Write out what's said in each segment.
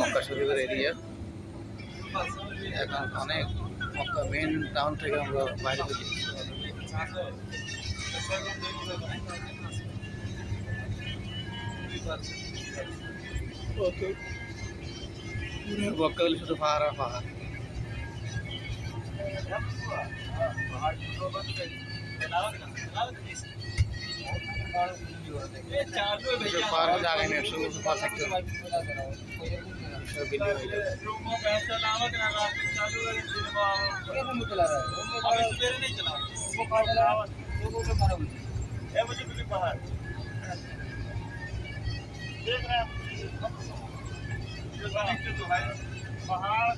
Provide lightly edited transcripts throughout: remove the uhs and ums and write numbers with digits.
মক্কা শরীফের এরিয়া এখন অনেক মক্কা মেন টাউন থেকে আমরা বাইরে হয়ে মক্কা হলে শুধু পাহাড় আর পাহাড়। पार्क जाने में शुरू से पा सकते हो बिल्ली पहाड़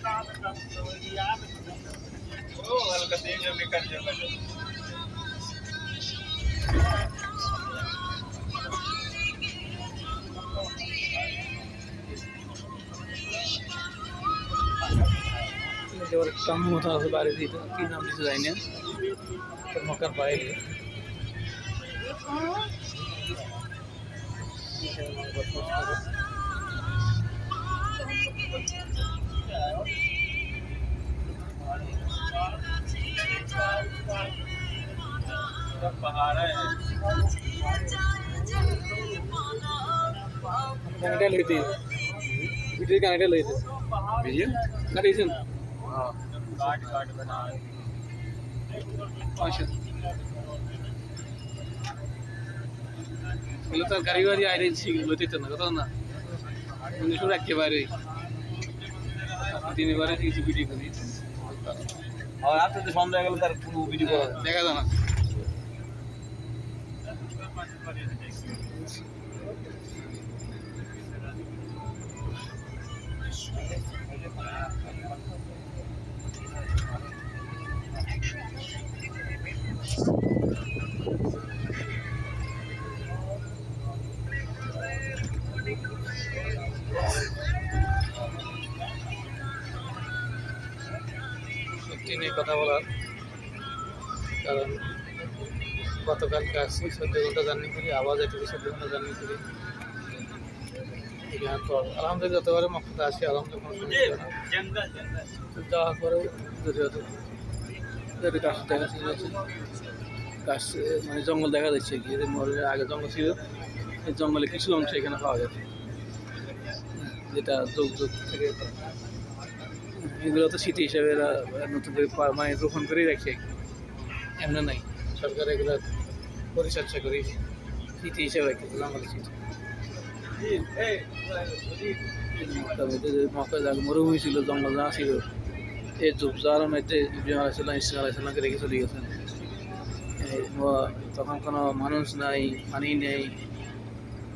कहाँ से हल्का तेज निकल जाएगा। और कम होता है बारिश थी तो की नाम से जाएंगे तो मकर पाएंगे पहाड़ है कनेक्ट लेते वीडियो कनेक्ट लेते वीडियो कनेक्शन हां काट बना अच्छा এগুলো তো কারিগরি আইরে শিখতে তো না কথা না উনি শুরু একেবারে দিনবারে কিছু ভিডিও করি और आपसे तो सौंदर्य गल तार पुরো ভিডিও করা দেখা যায় না নিয়ে কথা বলার কারণ গতকালকে আসছি 14 ঘন্টা জার্নি করি আবার যেতে 14 ঘন্টা জার্নি করি এখানে তো আলহামদুলিল্লাহ যতবারে মক্কাতে আসি আলহামদুলিল্লাহ কোনো সমস্যা না যাওয়ার পরে যদি গাছ দেখা যাচ্ছে গাছ মানে জঙ্গল দেখা যাচ্ছে কি আগে জঙ্গল ছিল এই জঙ্গলে কিছু অংশ এখানে পাওয়া যাচ্ছে যেটা যুগ যুগ থেকে এগুলো তো স্মৃতি হিসাবে এরা নতুন করে মানে রোপণ করেই রাখছে এমন নাই সরকার এগুলো পরিচর্যা করে স্মৃতি হিসাবে রাখছে আমাদের স্মৃতি মক্কা জায়গা মরুভূমি ছিল জঙ্গল জানা ছিল এই ঝোপঝাড়ের মধ্যে ইব্রাহিম আলাইহিস সালামকে রেখে চলে গেছেন তখন কোনো মানুষ নাই পানি নেই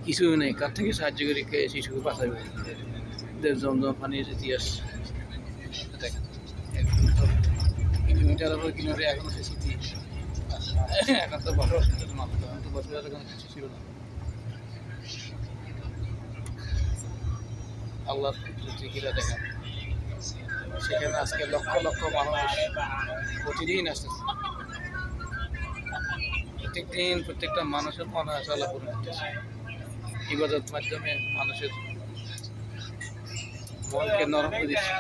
কিছুই নেই কার থেকে সাহায্য করে শিশুকে বাঁচাবে জমজম পানির ইতিহাস কিলোমিটার উপর কিলোমিটার এখন সে স্মৃতি এখন তো বসবাস করতে মাত্র এখন তো বসবাসের কোনো কিছু ছিল না আল্লাহর কুদরতিরা দেখেন সেখানে আজকে লক্ষ লক্ষ মানুষ প্রতিদিন আসতেছে প্রত্যেকটা মানুষের মনে আছে আল্লাহ পূরণ করতেছে ইবাদত মাধ্যমে মানুষের মনকে নরম করে দিচ্ছে